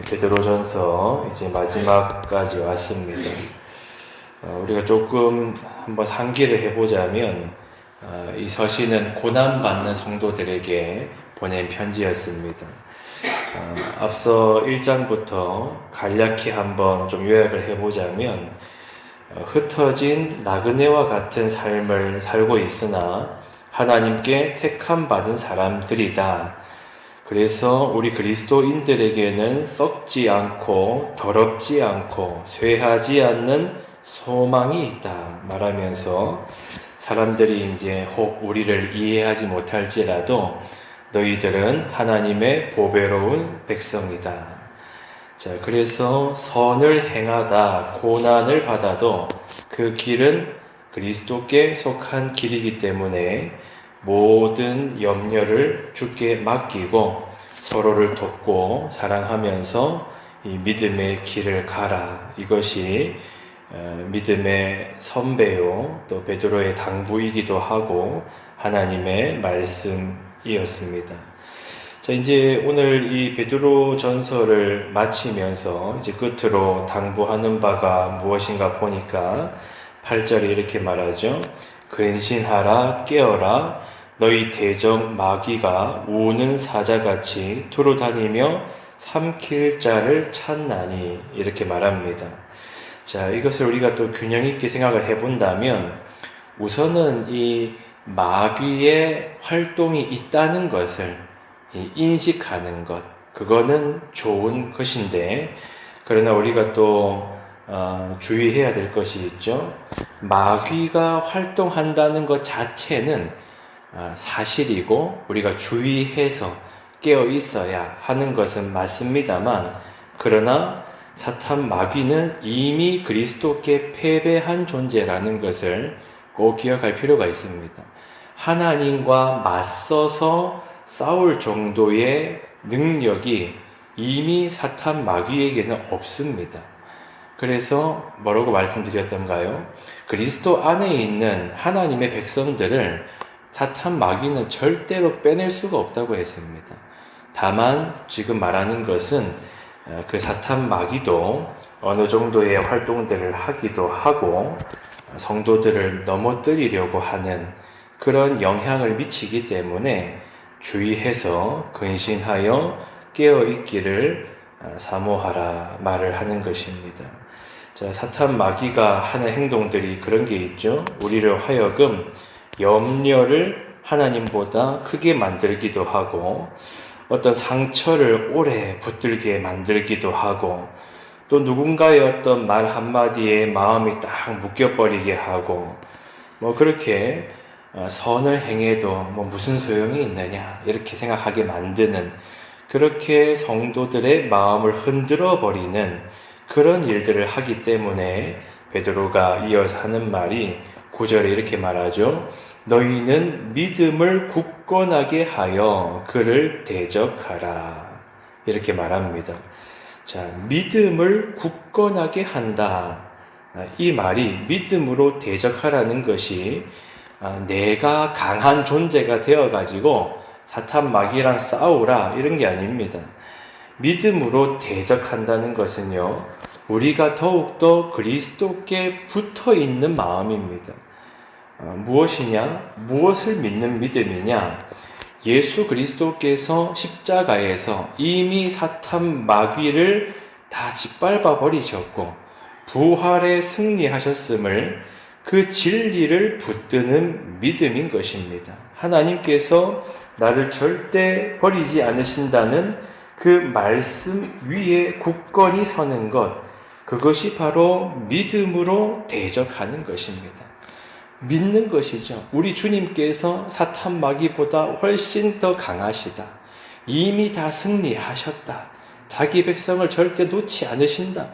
베드로전서 이제 마지막까지 왔습니다. 우리가 조금 한번 상기를 해보자면 이 서신은 고난받는 성도들에게 보낸 편지였습니다. 앞서 1장부터 간략히 한번 좀 요약을 해보자면 흩어진 나그네와 같은 삶을 살고 있으나 하나님께 택함 받은 사람들이다. 그래서 우리 그리스도인들에게는 썩지 않고 더럽지 않고 쇠하지 않는 소망이 있다 말하면서 사람들이 이제 혹 우리를 이해하지 못할지라도 너희들은 하나님의 보배로운 백성이다. 자, 그래서 선을 행하다 고난을 받아도 그 길은 그리스도께 속한 길이기 때문에 모든 염려를 주께 맡기고 서로를 돕고 사랑하면서 이 믿음의 길을 가라. 이것이 믿음의 선배요 또 베드로의 당부이기도 하고 하나님의 말씀이었습니다. 자, 이제 오늘 이 베드로 전서를 마치면서 이제 끝으로 당부하는 바가 무엇인가 보니까 8절에 이렇게 말하죠. 근신하라 깨어라 너희 대적 마귀가 우는 사자같이 두루 다니며 삼킬 자를 찾나니 이렇게 말합니다. 자, 이것을 우리가 또 균형 있게 생각을 해본다면 우선은 이 마귀의 활동이 있다는 것을 인식하는 것, 그거는 좋은 것인데 그러나 우리가 또 주의해야 될 것이 있죠. 마귀가 활동한다는 것 자체는 사실이고 우리가 주의해서 깨어 있어야 하는 것은 맞습니다만 그러나 사탄 마귀는 이미 그리스도께 패배한 존재라는 것을 꼭 기억할 필요가 있습니다. 하나님과 맞서서 싸울 정도의 능력이 이미 사탄 마귀에게는 없습니다. 그래서 뭐라고 말씀드렸던가요? 그리스도 안에 있는 하나님의 백성들을 사탄 마귀는 절대로 빼낼 수가 없다고 했습니다. 다만 지금 말하는 것은 그 사탄 마귀도 어느 정도의 활동들을 하기도 하고 성도들을 넘어뜨리려고 하는 그런 영향을 미치기 때문에 주의해서 근신하여 깨어있기를 사모하라 말을 하는 것입니다. 자, 사탄 마귀가 하는 행동들이 그런 게 있죠. 우리를 하여금 염려를 하나님보다 크게 만들기도 하고 어떤 상처를 오래 붙들게 만들기도 하고 또 누군가의 어떤 말 한마디에 마음이 딱 묶여버리게 하고 그렇게 선을 행해도 무슨 소용이 있느냐 이렇게 생각하게 만드는 그렇게 성도들의 마음을 흔들어 버리는 그런 일들을 하기 때문에 베드로가 이어서 하는 말이 9절에 이렇게 말하죠. 너희는 믿음을 굳건하게 하여 그를 대적하라. 이렇게 말합니다. 자, 믿음을 굳건하게 한다. 이 말이 믿음으로 대적하라는 것이 내가 강한 존재가 되어가지고 사탄 마귀랑 싸우라 이런 게 아닙니다. 믿음으로 대적한다는 것은요, 우리가 더욱더 그리스도께 붙어 있는 마음입니다. 무엇이냐? 무엇을 믿는 믿음이냐? 예수 그리스도께서 십자가에서 이미 사탄 마귀를 다 짓밟아 버리셨고 부활에 승리하셨음을 그 진리를 붙드는 믿음인 것입니다. 하나님께서 나를 절대 버리지 않으신다는 그 말씀 위에 굳건히 서는 것, 그것이 바로 믿음으로 대적하는 것입니다. 믿는 것이죠. 우리 주님께서 사탄 마귀보다 훨씬 더 강하시다. 이미 다 승리하셨다. 자기 백성을 절대 놓지 않으신다.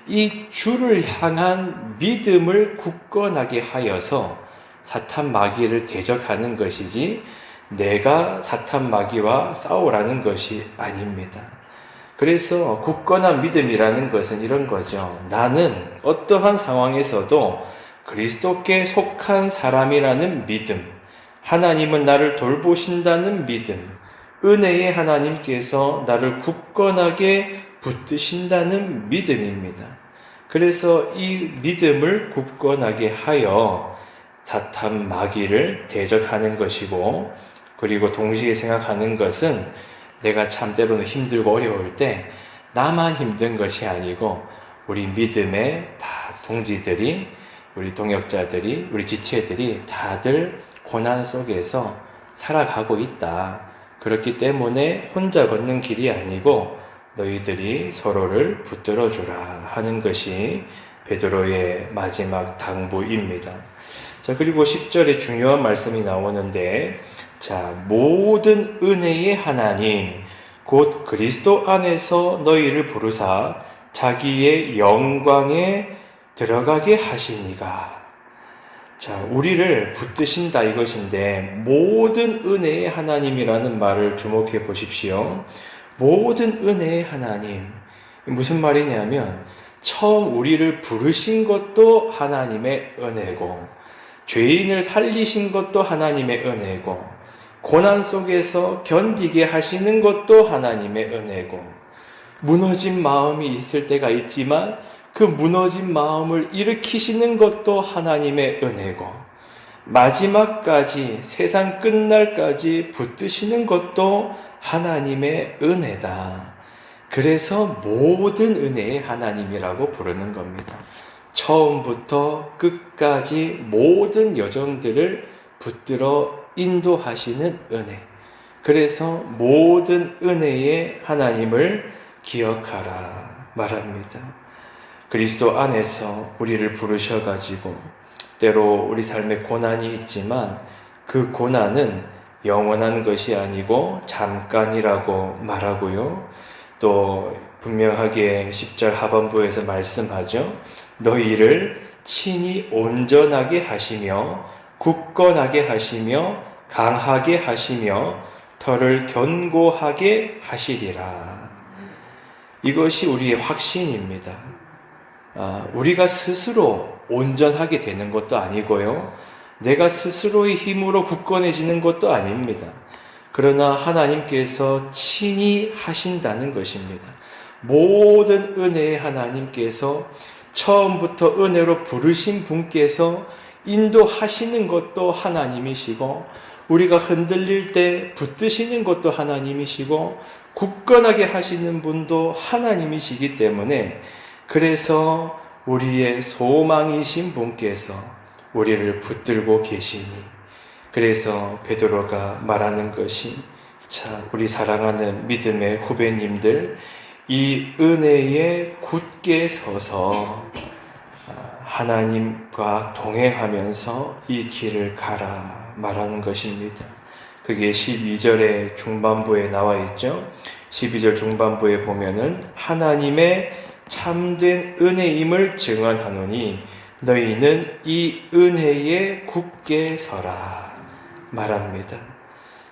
이 주를 향한 믿음을 굳건하게 하여서 사탄 마귀를 대적하는 것이지 내가 사탄 마귀와 싸우라는 것이 아닙니다. 그래서 굳건한 믿음이라는 것은 이런 거죠. 나는 어떠한 상황에서도 그리스도께 속한 사람이라는 믿음, 하나님은 나를 돌보신다는 믿음, 은혜의 하나님께서 나를 굳건하게 붙드신다는 믿음입니다. 그래서 이 믿음을 굳건하게 하여 사탄 마귀를 대적하는 것이고, 그리고 동시에 생각하는 것은 내가 참 때로는 힘들고 어려울 때 나만 힘든 것이 아니고 우리 믿음의 다 동지들이, 우리 동역자들이, 우리 지체들이 다들 고난 속에서 살아가고 있다. 그렇기 때문에 혼자 걷는 길이 아니고 너희들이 서로를 붙들어 주라 하는 것이 베드로의 마지막 당부입니다. 자, 그리고 10절에 중요한 말씀이 나오는데, 자, 모든 은혜의 하나님 곧 그리스도 안에서 너희를 부르사 자기의 영광에 들어가게 하시니가. 자, 우리를 붙드신다 이것인데, 모든 은혜의 하나님이라는 말을 주목해 보십시오. 모든 은혜의 하나님. 무슨 말이냐면, 처음 우리를 부르신 것도 하나님의 은혜고, 죄인을 살리신 것도 하나님의 은혜고, 고난 속에서 견디게 하시는 것도 하나님의 은혜고, 무너진 마음이 있을 때가 있지만 그 무너진 마음을 일으키시는 것도 하나님의 은혜고, 마지막까지 세상 끝날까지 붙드시는 것도 하나님의 은혜다. 그래서 모든 은혜의 하나님이라고 부르는 겁니다. 처음부터 끝까지 모든 여정들을 붙들어 인도하시는 은혜. 그래서 모든 은혜의 하나님을 기억하라 말합니다. 그리스도 안에서 우리를 부르셔가지고 때로 우리 삶에 고난이 있지만 그 고난은 영원한 것이 아니고 잠깐이라고 말하고요. 또 분명하게 10절 하반부에서 말씀하죠. 너희를 친히 온전하게 하시며 굳건하게 하시며 강하게 하시며 털을 견고하게 하시리라. 이것이 우리의 확신입니다. 우리가 스스로 온전하게 되는 것도 아니고요. 내가 스스로의 힘으로 굳건해지는 것도 아닙니다. 그러나 하나님께서 친히 하신다는 것입니다. 모든 은혜의 하나님께서 처음부터 은혜로 부르신 분께서 인도하시는 것도 하나님이시고, 우리가 흔들릴 때 붙드시는 것도 하나님이시고, 굳건하게 하시는 분도 하나님이시기 때문에, 그래서 우리의 소망이신 분께서 우리를 붙들고 계시니, 그래서 베드로가 말하는 것이, 자, 우리 사랑하는 믿음의 후배님들, 이 은혜에 굳게 서서 하나님과 동행하면서 이 길을 가라 말하는 것입니다. 그게 12절의 중반부에 나와 있죠. 12절 중반부에 보면은 하나님의 참된 은혜임을 증언하노니 너희는 이 은혜에 굳게 서라 말합니다.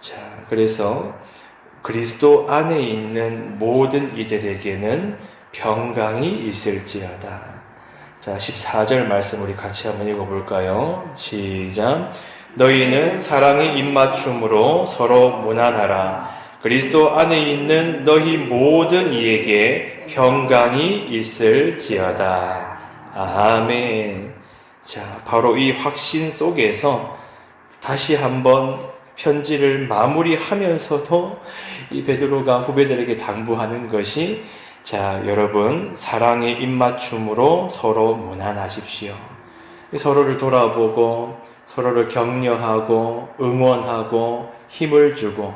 자, 그래서 그리스도 안에 있는 모든 이들에게는 평강이 있을지어다. 자, 14절 말씀 우리 같이 한번 읽어볼까요? 시작. 너희는 사랑의 입맞춤으로 서로 무난하라. 그리스도 안에 있는 너희 모든 이에게 평강이 있을지어다. 아멘. 자, 바로 이 확신 속에서 다시 한번 편지를 마무리하면서도 이 베드로가 후배들에게 당부하는 것이, 자, 여러분 사랑의 입맞춤으로 서로 무난하십시오. 서로를 돌아보고 서로를 격려하고 응원하고 힘을 주고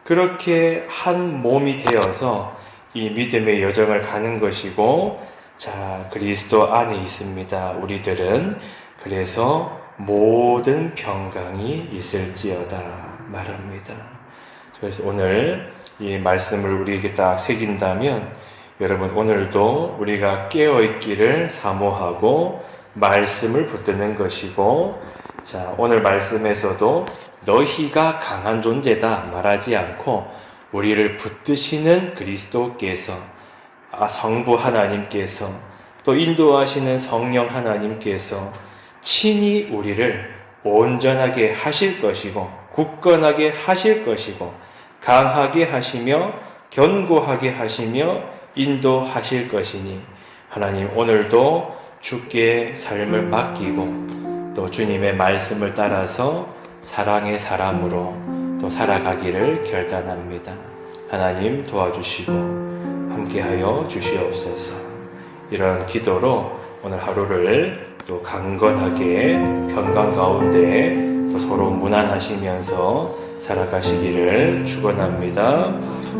그렇게 한 몸이 되어서 이 믿음의 여정을 가는 것이고, 자, 그리스도 안에 있습니다. 우리들은 그래서 모든 평강이 있을지어다 말합니다. 그래서 오늘 이 말씀을 우리에게 딱 새긴다면, 여러분 오늘도 우리가 깨어있기를 사모하고 말씀을 붙드는 것이고, 자, 오늘 말씀에서도 너희가 강한 존재다 말하지 않고 우리를 붙드시는 그리스도께서, 성부 하나님께서, 또 인도하시는 성령 하나님께서 친히 우리를 온전하게 하실 것이고 굳건하게 하실 것이고 강하게 하시며 견고하게 하시며 인도하실 것이니 하나님 오늘도 주께 삶을 맡기고 또 주님의 말씀을 따라서 사랑의 사람으로 또 살아가기를 결단합니다. 하나님 도와주시고 함께하여 주시옵소서. 이런 기도로 오늘 하루를 또 강건하게 평강 가운데 또 서로 무난하시면서 살아가시기를 축원합니다.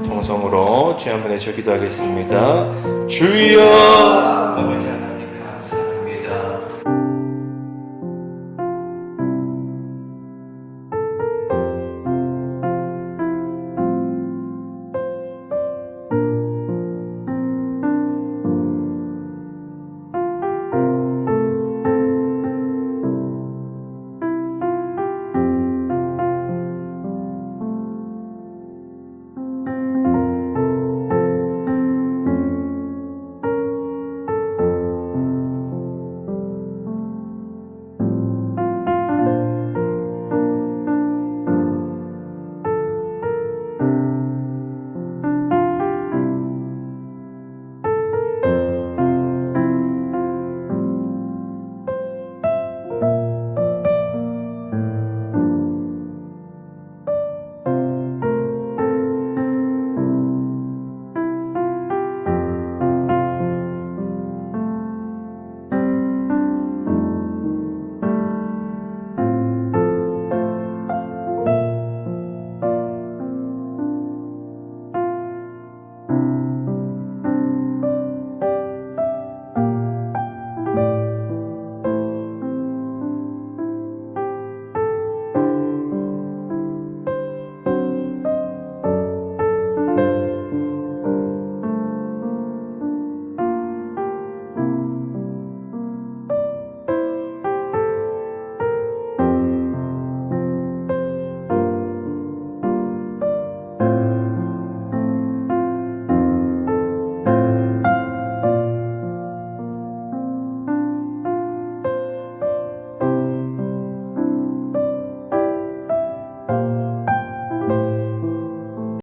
통성으로 주여 한번 외쳐 기도하겠습니다. 주여